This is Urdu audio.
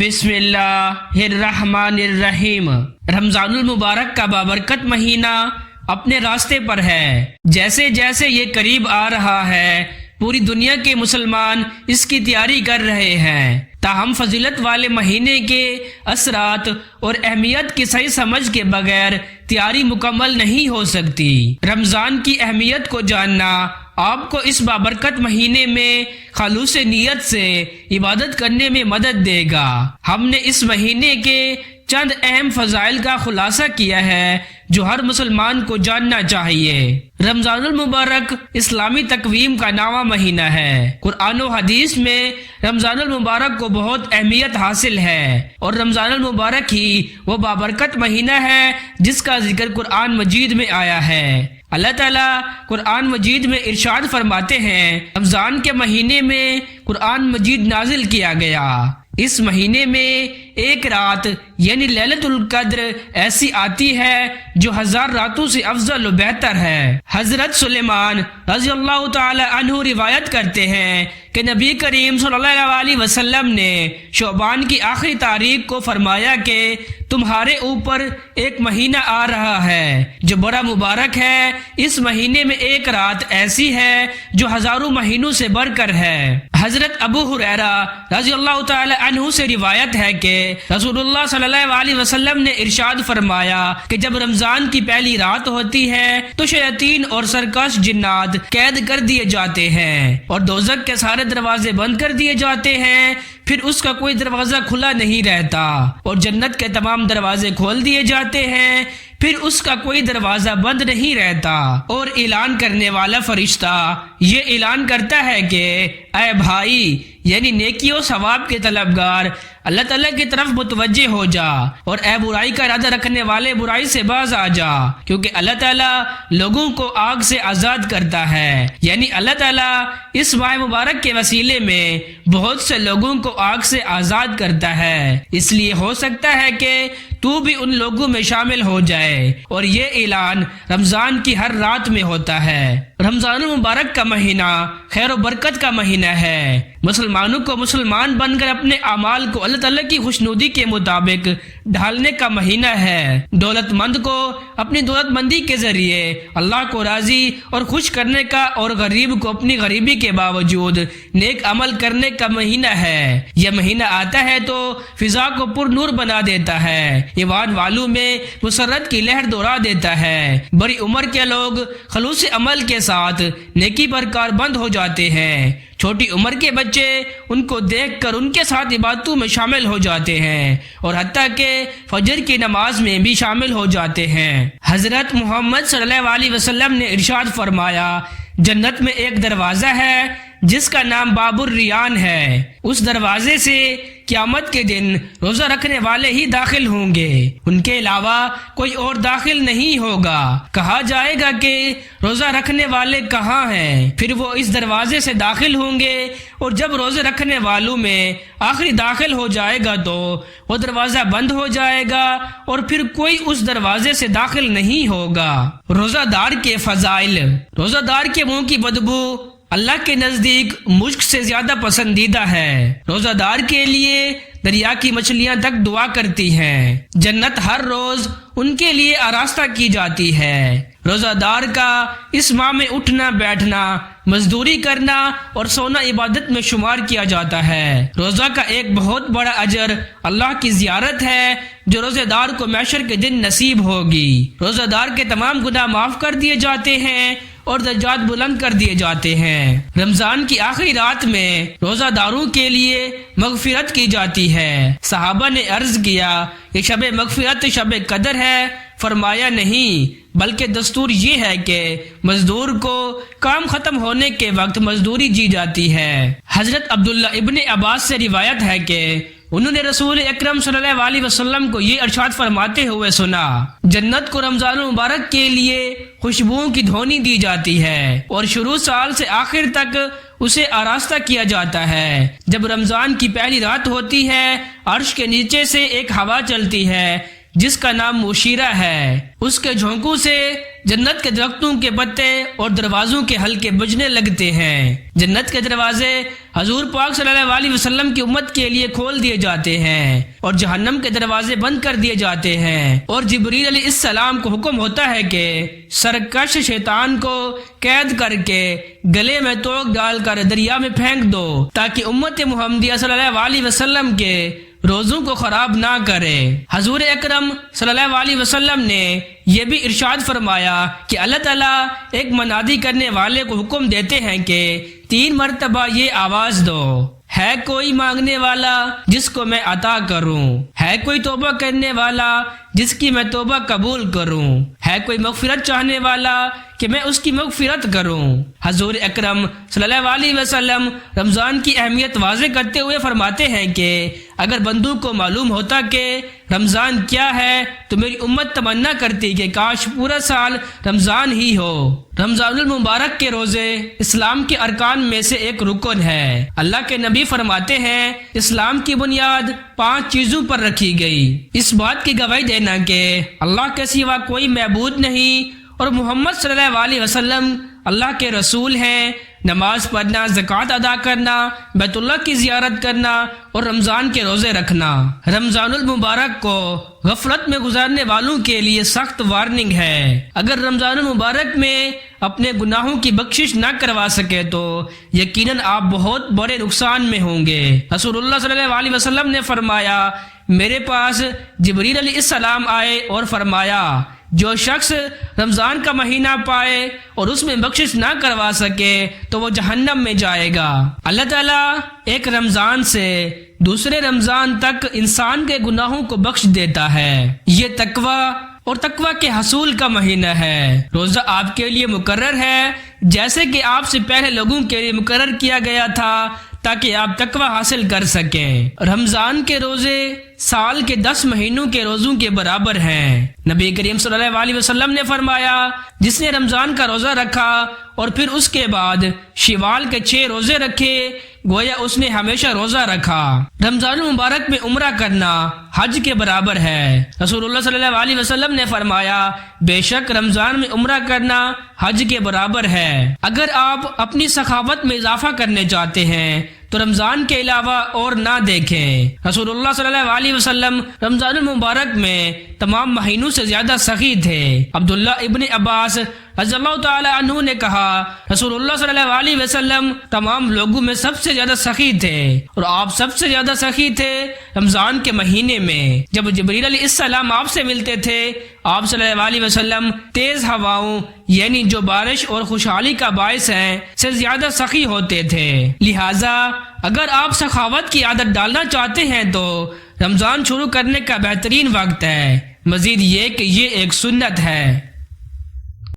بسم اللہ الرحمن الرحیم۔ رمضان المبارک کا بابرکت مہینہ اپنے راستے پر ہے۔ جیسے جیسے یہ قریب آ رہا ہے پوری دنیا کے مسلمان اس کی تیاری کر رہے ہیں، تاہم فضیلت والے مہینے کے اثرات اور اہمیت کی صحیح سمجھ کے بغیر تیاری مکمل نہیں ہو سکتی۔ رمضان کی اہمیت کو جاننا آپ کو اس بابرکت مہینے میں خالص نیت سے عبادت کرنے میں مدد دے گا۔ ہم نے اس مہینے کے چند اہم فضائل کا خلاصہ کیا ہے جو ہر مسلمان کو جاننا چاہیے۔ رمضان المبارک اسلامی تقویم کا نواں مہینہ ہے۔ قرآن و حدیث میں رمضان المبارک کو بہت اہمیت حاصل ہے، اور رمضان المبارک ہی وہ بابرکت مہینہ ہے جس کا ذکر قرآن مجید میں آیا ہے۔ اللہ تعالیٰ قرآن مجید میں ارشاد فرماتے ہیں، رمضان کے مہینے میں قرآن مجید نازل کیا گیا۔ اس مہینے میں ایک رات یعنی لیلۃ القدر ایسی آتی ہے جو 1000 راتوں سے افضل و بہتر ہے۔ حضرت سلیمان رضی اللہ تعالی عنہ روایت کرتے ہیں کہ نبی کریم صلی اللہ علیہ وسلم نے شعبان کی آخری تاریخ کو فرمایا کہ تمہارے اوپر ایک مہینہ آ رہا ہے جو بڑا مبارک ہے۔ اس مہینے میں ایک رات ایسی ہے جو ہزاروں مہینوں سے بڑھ کر ہے۔ حضرت ابو ہریرہ رضی اللہ تعالی عنہ سے روایت ہے کہ رسول اللہ صلی اللہ علیہ وسلم نے ارشاد فرمایا کہ جب رمضان کی پہلی رات ہوتی ہے تو شیاطین اور سرکش جنات قید کر دیے جاتے ہیں اور دوزخ کے سارے دروازے بند کر دیے جاتے ہیں، پھر اس کا کوئی دروازہ کھلا نہیں رہتا، اور جنت کے تمام دروازے کھول دیے جاتے ہیں، پھر اس کا کوئی دروازہ بند نہیں رہتا، اور اعلان کرنے والا فرشتہ یہ اعلان کرتا ہے کہ اے بھائی، یعنی نیکی و ثواب کے طلبگار، اللہ تعالیٰ کی طرف متوجہ ہو جا، اور اے برائی کا ارادہ رکھنے والے برائی سے باز آ جا، کیونکہ اللہ تعالیٰ لوگوں کو آگ سے آزاد کرتا ہے۔ یعنی اللہ تعالیٰ اس ماہ مبارک کے وسیلے میں بہت سے لوگوں کو آگ سے آزاد کرتا ہے، اس لیے ہو سکتا ہے کہ تو بھی ان لوگوں میں شامل ہو جائے، اور یہ اعلان رمضان کی ہر رات میں ہوتا ہے۔ رمضان المبارک کا مہینہ خیر و برکت کا مہینہ ہے۔ مسلمانوں کو مسلمان بن کر اپنے اعمال کو اللہ تعالیٰ کی خوشنودی کے مطابق ڈھالنے کا مہینہ ہے۔ دولت مند کو اپنی دولت مندی کے ذریعے اللہ کو راضی اور خوش کرنے کا، اور غریب کو اپنی غریبی کے باوجود نیک عمل کرنے کا مہینہ ہے۔ یہ مہینہ آتا ہے تو فضا کو پر نور بنا دیتا ہے، ایمان والوں میں مسرت کی لہر دوڑا دیتا ہے، بڑی عمر کے لوگ خلوص عمل کے ساتھ نیکی پر کاربند ہو جاتے ہیں، چھوٹی عمر کے بچے ان کو دیکھ کر ان کے ساتھ عبادتوں میں شامل ہو جاتے ہیں، اور حتیٰ کہ فجر کی نماز میں بھی شامل ہو جاتے ہیں۔ حضرت محمد صلی اللہ علیہ وسلم نے ارشاد فرمایا، جنت میں ایک دروازہ ہے جس کا نام باب الریان ہے، اس دروازے سے قیامت کے دن روزہ رکھنے والے ہی داخل ہوں گے، ان کے علاوہ کوئی اور داخل نہیں ہوگا۔ کہا جائے گا کہ روزہ رکھنے والے کہاں ہیں؟ پھر وہ اس دروازے سے داخل ہوں گے، اور جب روزے رکھنے والوں میں آخری داخل ہو جائے گا تو وہ دروازہ بند ہو جائے گا، اور پھر کوئی اس دروازے سے داخل نہیں ہوگا۔ روزہ دار کے فضائل۔ روزہ دار کے منہ کی بدبو اللہ کے نزدیک مشک سے زیادہ پسندیدہ ہے۔ روزہ دار کے لیے دریا کی مچھلیاں تک دعا کرتی ہیں، جنت ہر روز ان کے لیے آراستہ کی جاتی ہے۔ روزہ دار کا اس ماہ میں اٹھنا بیٹھنا، مزدوری کرنا اور سونا عبادت میں شمار کیا جاتا ہے۔ روزہ کا ایک بہت بڑا اجر اللہ کی زیارت ہے جو روزہ دار کو محشر کے دن نصیب ہوگی۔ روزہ دار کے تمام گناہ معاف کر دیے جاتے ہیں اور درجات بلند کر دیے جاتے ہیں۔ رمضان کی آخری رات میں روزہ داروں کے لیے مغفرت کی جاتی ہے۔ صحابہ نے عرض کیا کہ شب مغفرت شب قدر ہے؟ فرمایا نہیں، بلکہ دستور یہ ہے کہ مزدور کو کام ختم ہونے کے وقت مزدوری دی جاتی ہے۔ حضرت عبداللہ ابن عباس سے روایت ہے کہ انہوں نے رسول اکرم صلی اللہ علیہ وسلم کو یہ ارشاد فرماتے ہوئے سنا، جنت کو رمضان المبارک کے لیے خوشبوؤں کی دھونی دی جاتی ہے، اور شروع سال سے آخر تک اسے آراستہ کیا جاتا ہے۔ جب رمضان کی پہلی رات ہوتی ہے، عرش کے نیچے سے ایک ہوا چلتی ہے جس کا نام مشیرہ ہے، اس کے جھونکوں سے جنت کے درختوں کے پتے اور دروازوں کے حلقے بجنے لگتے ہیں۔ جنت کے دروازے حضور پاک صلی اللہ علیہ وسلم کی امت کے لیے کھول دیے جاتے ہیں اور جہنم کے دروازے بند کر دیے جاتے ہیں، اور جبریل علیہ السلام کو حکم ہوتا ہے کہ سرکش شیطان کو قید کر کے گلے میں توق ڈال کر دریا میں پھینک دو تاکہ امت محمدیہ صلی اللہ علیہ وسلم کے روزوں کو خراب نہ کرے۔ حضور اکرم صلی اللہ علیہ وسلم نے یہ بھی ارشاد فرمایا کہ اللہ تعالیٰ ایک منادی کرنے والے کو حکم دیتے ہیں کہ 3 مرتبہ یہ آواز دو، ہے کوئی مانگنے والا جس کو میں عطا کروں، ہے کوئی توبہ کرنے والا جس کی میں توبہ قبول کروں، ہے کوئی مغفرت چاہنے والا کہ میں اس کی مغفرت کروں۔ حضور اکرم صلی اللہ علیہ وسلم رمضان کی اہمیت واضح کرتے ہوئے فرماتے ہیں کہ اگر بندوں کو معلوم ہوتا کہ رمضان کیا ہے تو میری امت تمنا کرتی کہ کاش پورا سال رمضان ہی ہو۔ رمضان المبارک کے روزے اسلام کے ارکان میں سے ایک رکن ہے۔ اللہ کے نبی فرماتے ہیں اسلام کی بنیاد 5 چیزوں پر رکھی گئی، اس بات کی گواہی دینا کہ اللہ کے سوا کوئی معبود نہیں اور محمد صلی اللہ علیہ وسلم اللہ کے رسول ہیں، نماز پڑھنا، زکوٰۃ ادا کرنا، بیت اللہ کی زیارت کرنا اور رمضان کے روزے رکھنا۔ رمضان المبارک کو غفلت میں گزارنے والوں کے لیے سخت وارننگ ہے۔ اگر رمضان المبارک میں اپنے گناہوں کی بخشش نہ کروا سکے تو یقیناً آپ بہت بڑے نقصان میں ہوں گے۔ رسول اللہ صلی اللہ علیہ وسلم نے فرمایا میرے پاس جبریل علیہ السلام آئے اور فرمایا جو شخص رمضان کا مہینہ پائے اور اس میں بخشش نہ کروا سکے تو وہ جہنم میں جائے گا۔ اللہ تعالیٰ ایک رمضان سے دوسرے رمضان تک انسان کے گناہوں کو بخش دیتا ہے۔ یہ تقوی اور تقوی کے حصول کا مہینہ ہے۔ روزہ آپ کے لیے مقرر ہے جیسے کہ آپ سے پہلے لوگوں کے لیے مقرر کیا گیا تھا تاکہ آپ تقوی حاصل کر سکیں۔ رمضان کے روزے سال کے 10 مہینوں کے روزوں کے برابر ہیں۔ نبی کریم صلی اللہ علیہ وسلم نے فرمایا جس نے رمضان کا روزہ رکھا اور پھر اس کے بعد شوال کے 6 روزے رکھے گویا اس نے ہمیشہ روزہ رکھا۔ رمضان المبارک میں عمرہ کرنا حج کے برابر ہے۔ رسول اللہ صلی اللہ علیہ وسلم نے فرمایا بے شک رمضان میں عمرہ کرنا حج کے برابر ہے۔ اگر آپ اپنی سخاوت میں اضافہ کرنے چاہتے ہیں تو رمضان کے علاوہ اور نہ دیکھیں۔ رسول اللہ صلی اللہ علیہ وسلم رمضان المبارک میں تمام مہینوں سے زیادہ سخی تھے۔ عبداللہ ابن عباس رضی اللہ تعالی عنہ نے کہا رسول اللہ صلی اللہ علیہ وسلم تمام لوگوں میں سب سے زیادہ سخی تھے اور آپ سب سے زیادہ سخی تھے رمضان کے مہینے میں۔ جب جبریل علیہ السلام آپ سے ملتے تھے آپ صلی اللہ علیہ وسلم تیز ہواؤں یعنی جو بارش اور خوشحالی کا باعث ہیں سے زیادہ سخی ہوتے تھے۔ لہٰذا اگر آپ سخاوت کی عادت ڈالنا چاہتے ہیں تو رمضان شروع کرنے کا بہترین وقت ہے، مزید یہ کہ یہ ایک سنت ہے۔